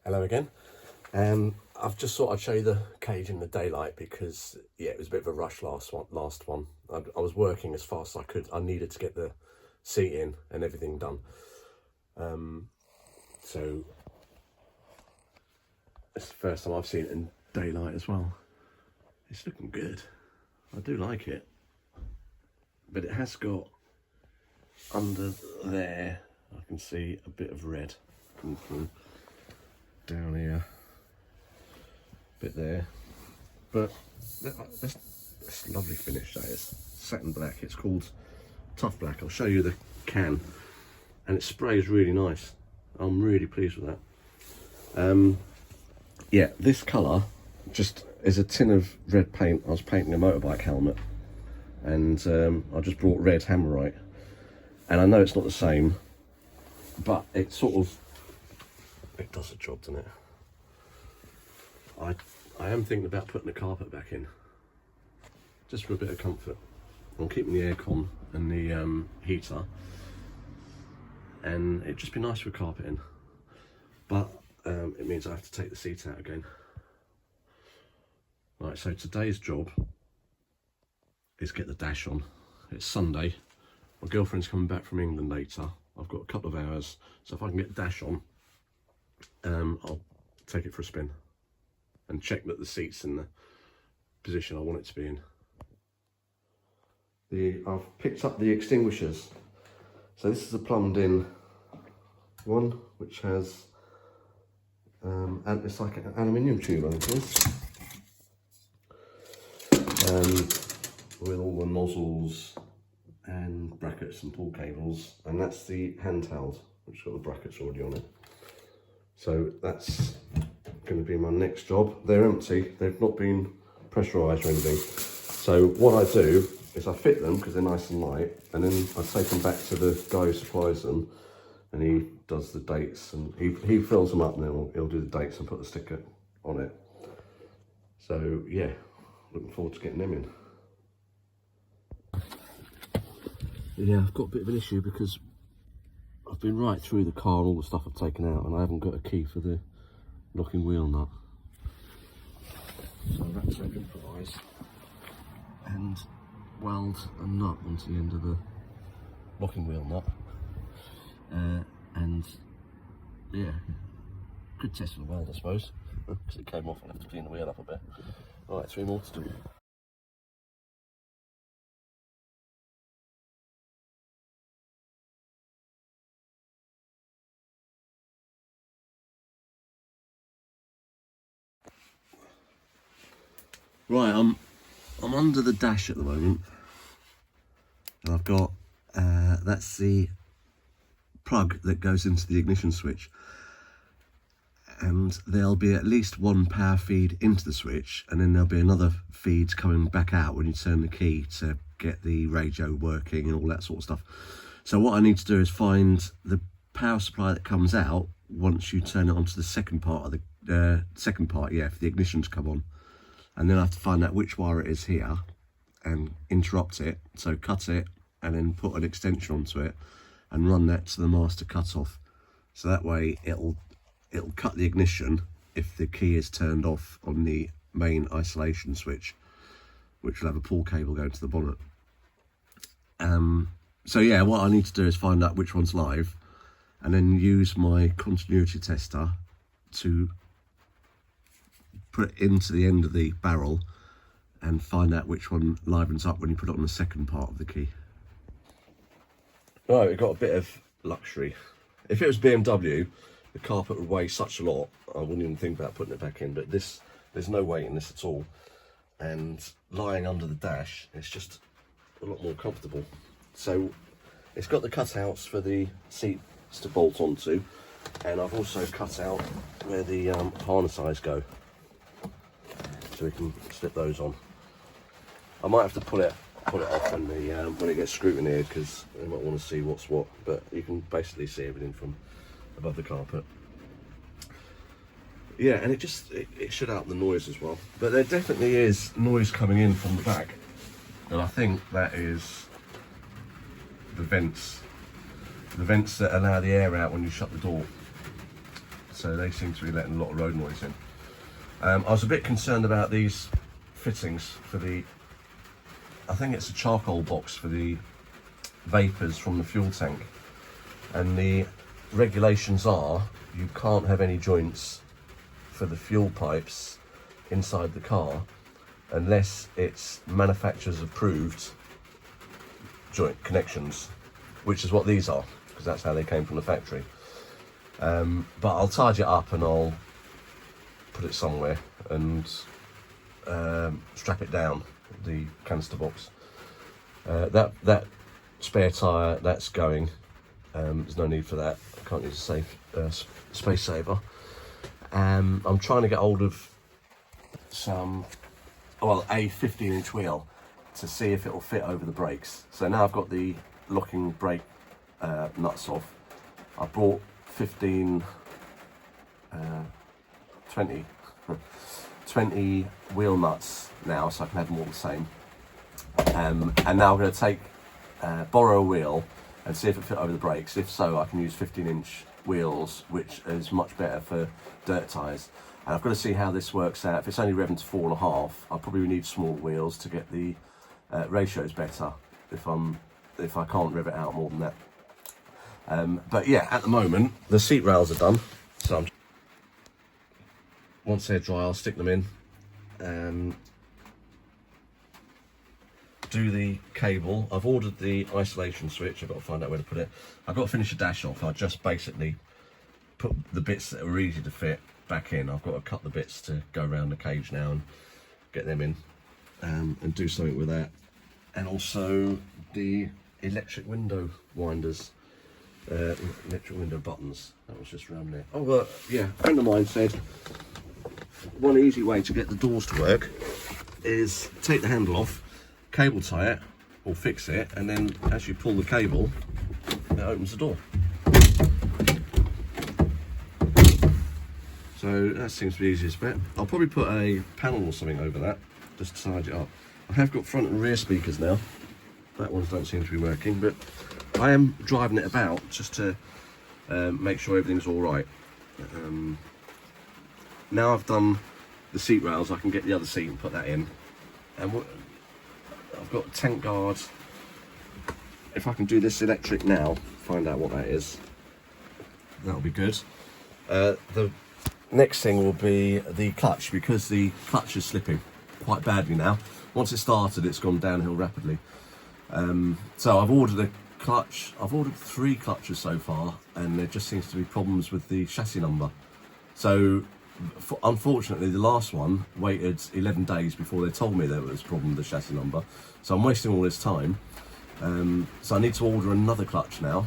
Hello again. I've just thought I'd show you the cage in the daylight because yeah, it was a bit of a rush last one. I was working as fast as I could. I needed to get the seat in and everything done. So it's the first time I've seen it in daylight as well. It's looking good. I do like it, but it has got under there. I can see a bit of red coming through. Down here, bit there, but that's lovely finish. That is satin black. It's called Tough Black. I'll show you the can, and it sprays really nice. I'm really pleased with that. Yeah, this colour just is a tin of red paint. I was painting a motorbike helmet, and I just brought red hammerite, and I know it's not the same, but it sort of does the job, doesn't it? I am thinking about putting the carpet back in, just for a bit of comfort. I'm keeping the aircon and the heater, and it'd just be nice with carpet in. But it means I have to take the seat out again. Right, so today's job is get the dash on. It's Sunday. My girlfriend's coming back from England later. I've got a couple of hours, so if I can get the dash on, I'll take it for a spin and check that the seat's in the position I want it to be in. I've picked up the extinguishers. So this is a plumbed in one, which has, it's like an aluminium tube, I think it is. With all the nozzles and brackets and pull cables, and that's the handheld, which has got the brackets already on it. So that's going to be my next job. They're empty, they've not been pressurised or anything. So what I do is I fit them because they're nice and light, and then I take them back to the guy who supplies them, and he does the dates, and he fills them up, and then he'll do the dates and put the sticker on it. So yeah, looking forward to getting them in. Yeah, I've got a bit of an issue because I've been right through the car and all the stuff I've taken out, and I haven't got a key for the locking wheel nut. So I've had to improvise and weld a nut onto the end of the locking wheel nut. And yeah, good test for the weld, I suppose, because it came off. I'll have to clean the wheel up a bit. Right, 3 more to do. Right, I'm under the dash at the moment, and I've got that's the plug that goes into the ignition switch, and there'll be at least one power feed into the switch, and then there'll be another feed coming back out when you turn the key to get the radio working and all that sort of stuff. So what I need to do is find the power supply that comes out once you turn it onto the second part of the for the ignition to come on. And then I have to find out which wire it is here and interrupt it, so cut it and then put an extension onto it and run that to the master cutoff. So that way it'll cut the ignition if the key is turned off on the main isolation switch, which will have a pull cable going to the bonnet. So yeah, what I need to do is find out which one's live and then use my continuity tester to put it into the end of the barrel and find out which one livens up when you put it on the second part of the key. Right, we've got a bit of luxury. If it was BMW, the carpet would weigh such a lot, I wouldn't even think about putting it back in, but this, there's no weight in this at all. And lying under the dash, it's just a lot more comfortable. So it's got the cutouts for the seats to bolt onto, and I've also cut out where the harness eyes go, so we can slip those on. I might have to pull it off when it gets scrutineered, because they might want to see what's what, but you can basically see everything from above the carpet. Yeah, and it shut out the noise as well, but there definitely is noise coming in from the back, and I think that is the vents that allow the air out when you shut the door. so they seem to be letting a lot of road noise in. I was a bit concerned about these fittings for the, I think it's a charcoal box for the vapours from the fuel tank, and the regulations are you can't have any joints for the fuel pipes inside the car unless it's manufacturer's approved joint connections, which is what these are, because that's how they came from the factory. But I'll tidy it up and I'll put it somewhere and strap it down, the canister box. That spare tyre, that's going. There's no need for that. I can't use a space saver. I'm trying to get hold of some, well, a 15-inch wheel to see if it'll fit over the brakes. So now I've got the locking brake nuts off. I bought 20 wheel nuts now, so I can have them all the same. And now I'm going to borrow a wheel and see if it fit over the brakes. If so, I can use 15-inch wheels, which is much better for dirt tyres. And I've got to see how this works out. If it's only revving to 4.5, I'll probably need small wheels to get the ratios better if I can't rev it out more than that. But yeah, at the moment the seat rails are done, so once they're dry I'll stick them in, do the cable. I've ordered the isolation switch. I've got to find out where to put it. I've got to finish the dash off. I just basically put the bits that are easy to fit back in. I've got to cut the bits to go around the cage now and get them in, and do something with that. And also the electric window winders, electric window buttons. That was just around there. Oh, yeah, a friend of mine said one easy way to get the doors to work is take the handle off, cable tie it or fix it, and then as you pull the cable it opens the door. So that seems to be the easiest bit. I'll probably put a panel or something over that just to tidy it up. I have got front and rear speakers now. That ones don't seem to be working, but I am driving it about just to make sure everything's all right. Now I've done the seat rails, I can get the other seat and put that in. And I've got tank guards. If I can do this electric now, find out what that is, that'll be good. The next thing will be the clutch, because the clutch is slipping quite badly now. Once it started, it's gone downhill rapidly. So I've ordered a clutch. I've ordered 3 clutches so far, and there just seems to be problems with the chassis number. So unfortunately, the last one waited 11 days before they told me there was a problem with the chassis number. So I'm wasting all this time. So I need to order another clutch now.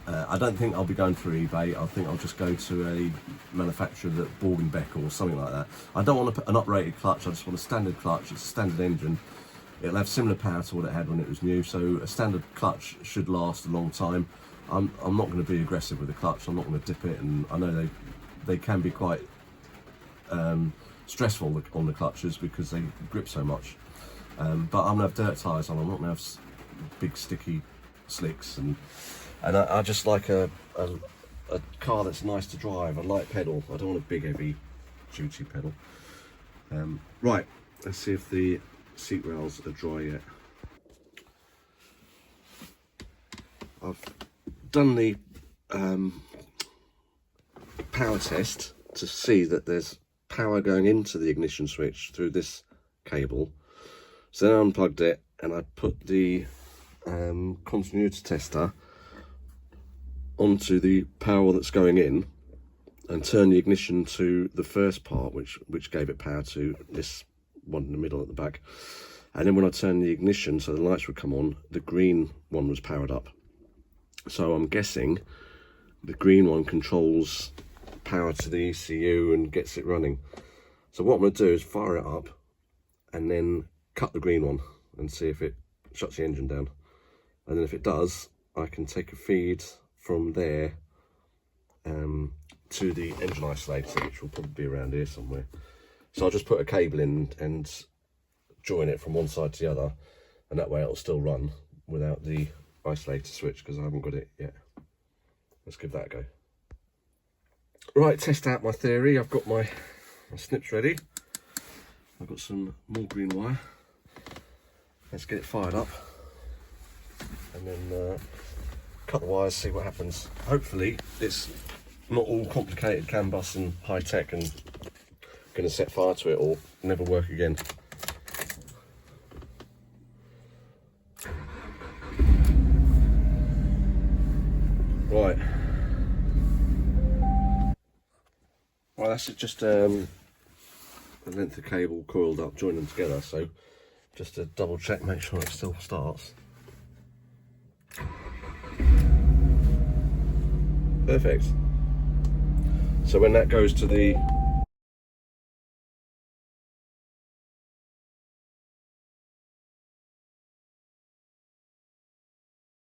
I don't think I'll be going through eBay. I think I'll just go to a manufacturer that Borg & Beck or something like that. I don't want an uprated clutch. I just want a standard clutch. It's a standard engine. It'll have similar power to what it had when it was new, so a standard clutch should last a long time. I'm not going to be aggressive with the clutch. I'm not going to dip it, and I know they can be quite stressful on the clutches because they grip so much. But I'm going to have dirt tyres on. I'm not going to have big sticky slicks, and I just like a car that's nice to drive, a light pedal. I don't want a big heavy duty pedal. Right, let's see if the seat rails are dry yet. I've done the power test to see that there's power going into the ignition switch through this cable. So then I unplugged it and I put the continuity tester onto the power that's going in and turned the ignition to the first part, which gave it power to this one in the middle at the back. And then when I turned the ignition so the lights would come on, the green one was powered up. So I'm guessing the green one controls power to the ECU and gets it running. So what I'm going to do is fire it up and then cut the green one and see if it shuts the engine down. And then if it does, I can take a feed from there to the engine isolator, which will probably be around here somewhere. So I'll just put a cable in and join it from one side to the other, and that way it'll still run without the isolator switch, because I haven't got it yet. Let's give that a go. Right, test out my theory. I've got my snips ready. I've got some more green wire. Let's get it fired up and then cut the wires, see what happens. Hopefully it's not all complicated CAN bus and high tech and going to set fire to it or never work again. Right. Well, that's just a length of cable coiled up, join them together. So just to double check, make sure it still starts. Perfect. So when that goes to the